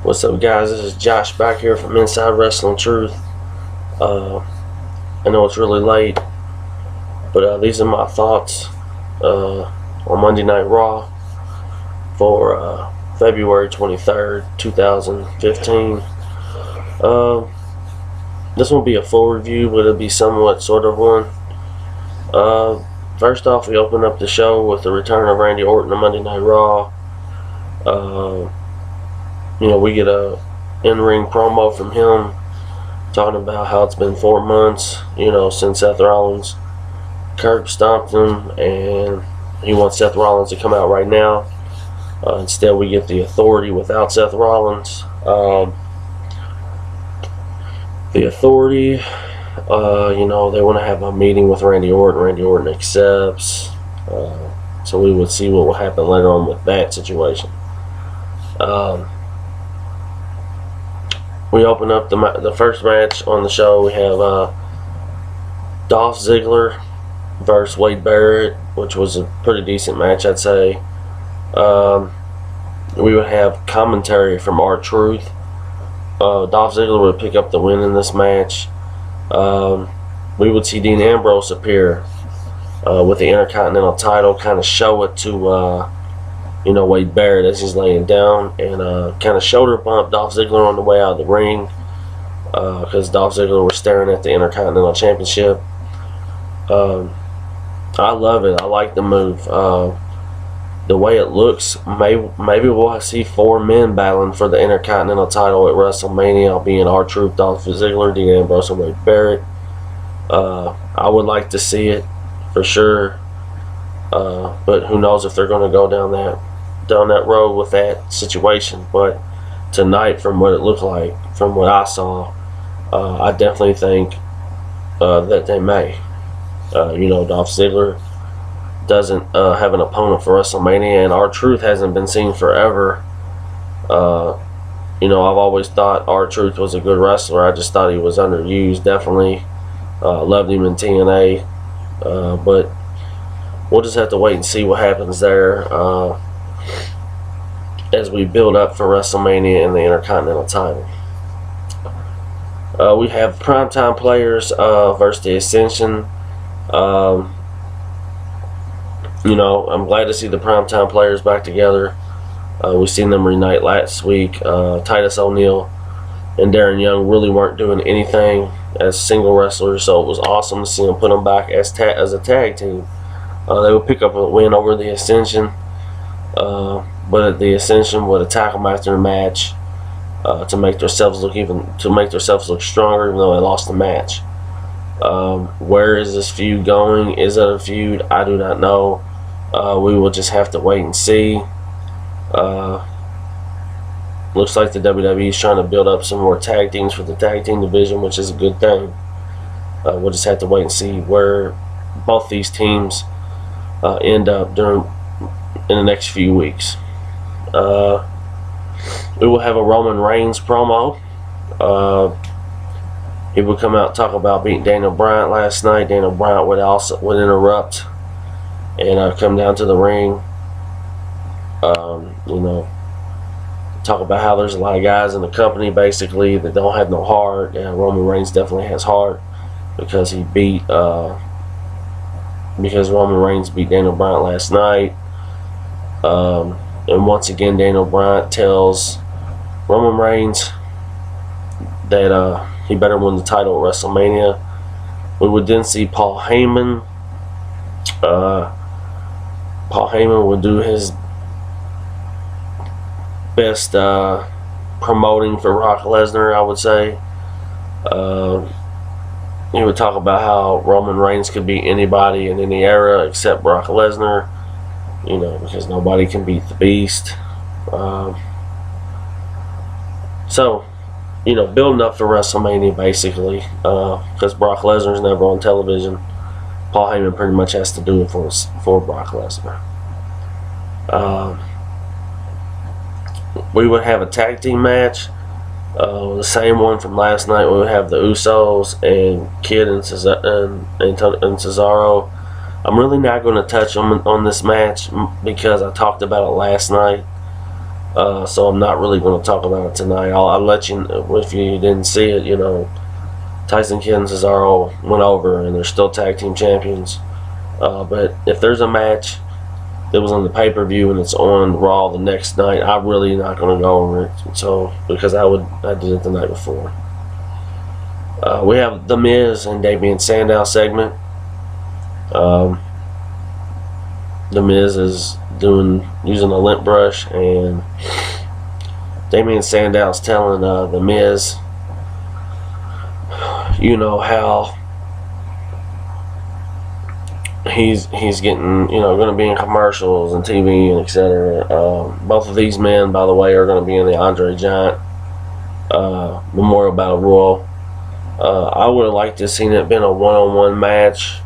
What's up, guys? This is Josh back here from Inside Wrestling Truth. I know it's really late, but these are my thoughts on Monday Night Raw for February 23rd, 2015. This won't be a full review, but it'll be somewhat sort of one. First off, we open up the show with the return of Randy Orton on Monday Night Raw. We get a in-ring promo from him talking about how it's been 4 months, since Seth Rollins curb stomped him, and he wants Seth Rollins to come out right now. Instead, we get the Authority without Seth Rollins. The Authority, they want to have a meeting with Randy Orton. Randy Orton accepts. So we would see what will happen later on with that situation. We open up the first match on the show. We have Dolph Ziggler versus Wade Barrett, which was a pretty decent match, I'd say. We would have commentary from R-Truth. Dolph Ziggler would pick up the win in this match. We would see Dean Ambrose appear with the Intercontinental title, kind of show it to Wade Barrett as he's laying down, and kind of shoulder bump Dolph Ziggler on the way out of the ring, because Dolph Ziggler was staring at the Intercontinental Championship. I love it. I like the move. The way it looks, maybe we'll see 4 men battling for the Intercontinental title at WrestleMania, being R-Truth, Dolph Ziggler, Dean Ambrose, and Wade Barrett. I would like to see it for sure, but who knows if they're going to go down that road with that situation. But tonight, from what it looked like, from what I saw, I definitely think that they may. Dolph Ziggler doesn't have an opponent for WrestleMania, and R-Truth hasn't been seen forever. I've always thought R-Truth was a good wrestler. I just thought he was underused. Definitely loved him in TNA, but we'll just have to wait and see what happens there as we build up for WrestleMania and the Intercontinental title. We have Primetime Players versus the Ascension. I'm glad to see the Primetime Players back together. We've seen them reunite last week. Titus O'Neil and Darren Young really weren't doing anything as single wrestlers, so it was awesome to see them put them back as a tag team. They would pick up a win over the Ascension, but the Ascension would attack them after the match to make themselves look stronger, even though they lost the match. Where is this feud going? Is it a feud? I do not know. We will just have to wait and see. Looks like the WWE is trying to build up some more tag teams for the tag team division, which is a good thing. We'll just have to wait and see where both these teams end up in the next few weeks. We will have a Roman Reigns promo. He would come out and talk about beating Daniel Bryan last night. Daniel Bryan would interrupt and come down to the ring. Talk about how there's a lot of guys in the company basically that don't have no heart. And Roman Reigns definitely has heart because Roman Reigns beat Daniel Bryan last night. And once again, Daniel Bryan tells Roman Reigns that he better win the title at WrestleMania. We would then see Paul Heyman. Paul Heyman would do his best promoting for Brock Lesnar, I would say. He would talk about how Roman Reigns could beat anybody in any era except Brock Lesnar, because nobody can beat the Beast. Building up for WrestleMania basically, because Brock Lesnar's never on television. Paul Heyman pretty much has to do it for Brock Lesnar. We would have a tag team match, the same one from last night. We would have the Usos and Kid and Cesaro. I'm really not going to touch on this match because I talked about it last night. So I'm not really going to talk about it tonight. I'll let you know if you didn't see it. Tyson Kidd and Cesaro went over, and they're still tag team champions. But if there's a match that was on the pay-per-view and it's on Raw the next night, I'm really not going to go over it. So because I did it the night before. We have The Miz and Damian Sandow segment. The Miz is using a lint brush, and Damian Sandow's telling The Miz, how he's getting, going to be in commercials and TV and etc. Both of these men, by the way, are going to be in the Andre Giant Memorial Battle Royal. I would have liked to have seen it been a one-on-one match,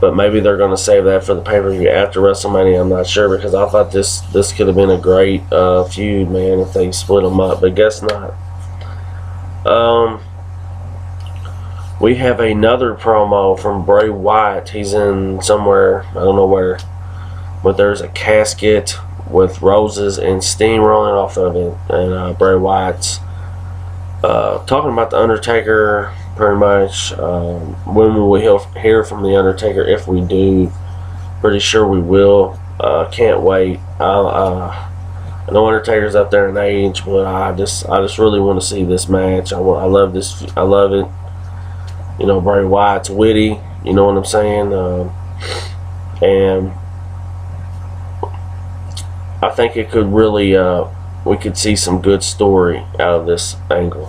but maybe they're going to save that for the pay-per-view after WrestleMania. I'm not sure, because I thought this could have been a great feud, man, if they split them up, but guess not. We have another promo from Bray Wyatt. He's in somewhere, I don't know where, but there's a casket with roses and steam rolling off of it, and Bray Wyatt's talking about the Undertaker, pretty much. When will we hear from the Undertaker? If we do, pretty sure we will. Can't wait. I know Undertaker's up there in age, but I just really want to see this match. I love this. I love it. Bray Wyatt's witty. You know what I'm saying? And I think it could really, we could see some good story out of this angle.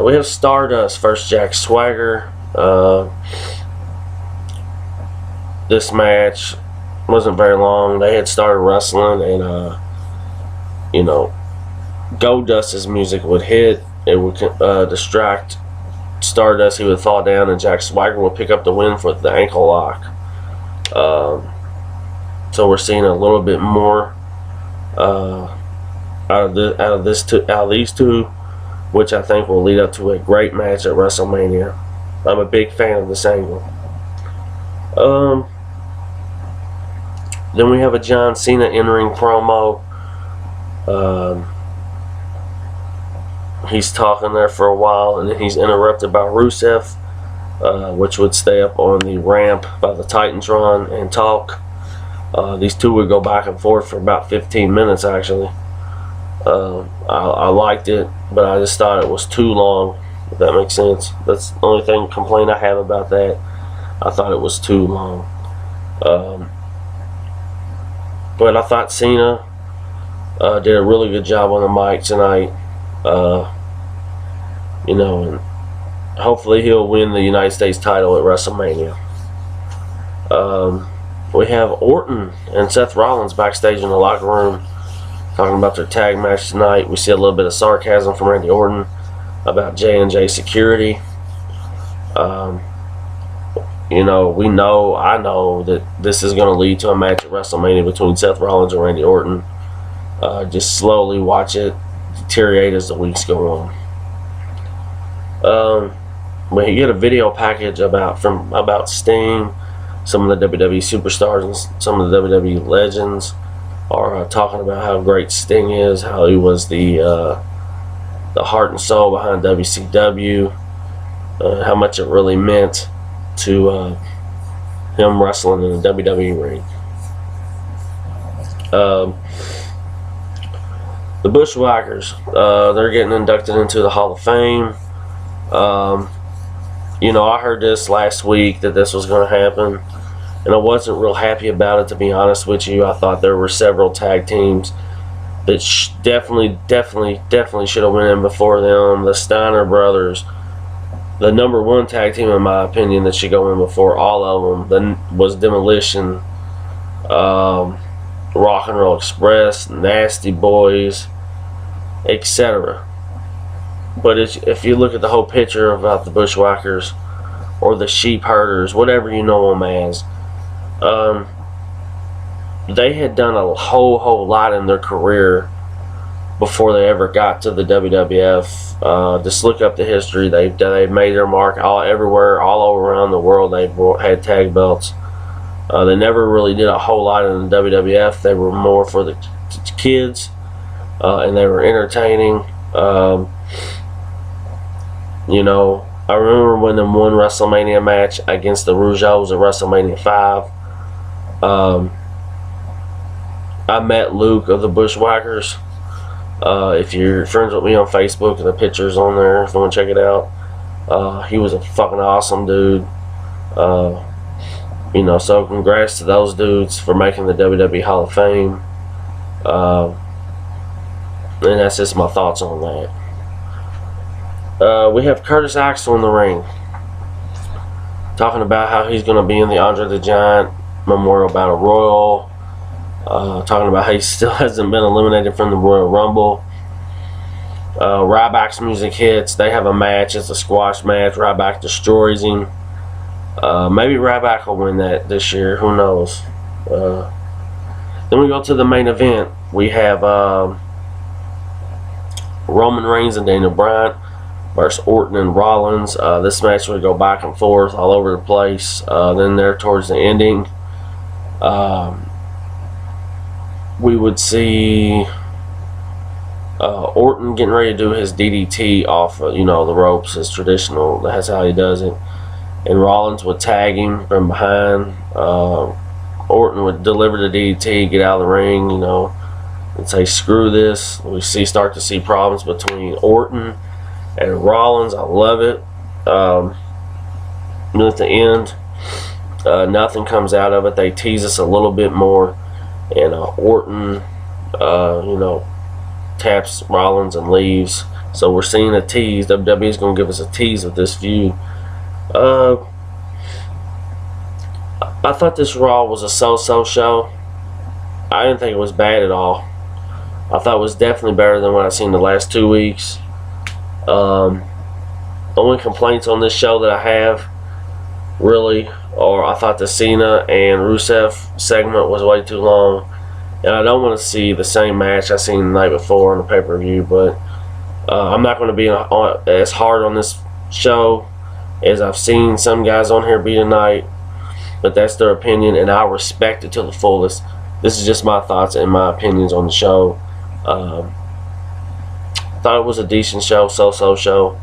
We have Stardust versus Jack Swagger. This match wasn't very long. They had started wrestling, and Goldust's music would hit. It would distract Stardust. He would fall down, and Jack Swagger would pick up the win for the ankle lock. So we're seeing a little bit more out of these two, which I think will lead up to a great match at WrestleMania. I'm a big fan of this angle. Then we have a John Cena in-ring promo. He's talking there for a while, and then he's interrupted by Rusev, which would stay up on the ramp by the Titantron and talk. These two would go back and forth for about 15 minutes, actually. I liked it, but I just thought it was too long, if that makes sense. That's the only complaint I have about that. I thought it was too long. But I thought Cena did a really good job on the mic tonight. And hopefully he'll win the United States title at WrestleMania. We have Orton and Seth Rollins backstage in the locker room talking about their tag match tonight. We see a little bit of sarcasm from Randy Orton about J&J Security. I know that this is going to lead to a match at WrestleMania between Seth Rollins and Randy Orton. Just slowly watch it deteriorate as the weeks go on. We get a video package about Sting. Some of the WWE superstars and some of the WWE legends are talking about how great Sting is, how he was the heart and soul behind WCW, how much it really meant to him wrestling in the WWE ring. The Bushwhackers, they're getting inducted into the Hall of Fame. I heard this last week that this was going to happen, and I wasn't real happy about it, to be honest with you. I thought there were several tag teams that definitely should have went in before them. The Steiner brothers, the number one tag team in my opinion that should go in before all of them, then was Demolition, Rock and Roll Express, Nasty Boys, etc. But if you look at the whole picture about the Bushwhackers or the Sheep Herders, whatever you know them as, they had done a whole lot in their career before they ever got to the WWF. Just look up the history. They've made their mark everywhere, all over around the world. They've had tag belts. They never really did a whole lot in the WWF. They were more for the kids, and they were entertaining. You know, I remember when they won WrestleMania match against the Usos at WrestleMania 5. I met Luke of the Bushwhackers. If you're friends with me on Facebook, the picture's on there if you want to check it out. He was a fucking awesome dude. You know, so congrats to those dudes for making the WWE Hall of Fame. And that's just my thoughts on that. We have Curtis Axel in the ring, talking about how he's going to be in the Andre the Giant Memorial Battle Royal. Talking about how he still hasn't been eliminated from the Royal Rumble. Ryback's music hits. They have a match. It's a squash match. Ryback destroys him. Maybe Ryback will win that this year. Who knows? Then we go to the main event. We have Roman Reigns and Daniel Bryan versus Orton and Rollins. This match would go back and forth all over the place. Then there towards the ending, we would see Orton getting ready to do his DDT off, you know, the ropes as traditional. That's how he does it. And Rollins would tag him from behind. Orton would deliver the DDT, get out of the ring, you know, and say, screw this. We start to see problems between Orton and Rollins. I love it. And at the end, nothing comes out of it. They tease us a little bit more. And Orton, you know, taps Rollins and leaves. So we're seeing a tease. WWE is going to give us a tease with this feud. I thought this Raw was a so-so show. I didn't think it was bad at all. I thought it was definitely better than what I've seen the last 2 weeks. Only complaints on this show that I have, really, or I thought the Cena and Rusev segment was way too long. And I don't want to see the same match I seen the night before on the pay-per-view, but I'm not going to be as hard on this show as I've seen some guys on here be tonight. But that's their opinion, and I respect it to the fullest. This is just my thoughts and my opinions on the show. Thought it was a decent show, so-so show.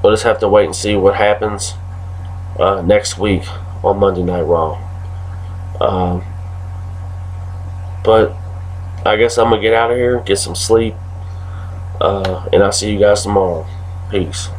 We'll just have to wait and see what happens next week on Monday Night Raw. But I guess I'm going to get out of here, get some sleep, and I'll see you guys tomorrow. Peace.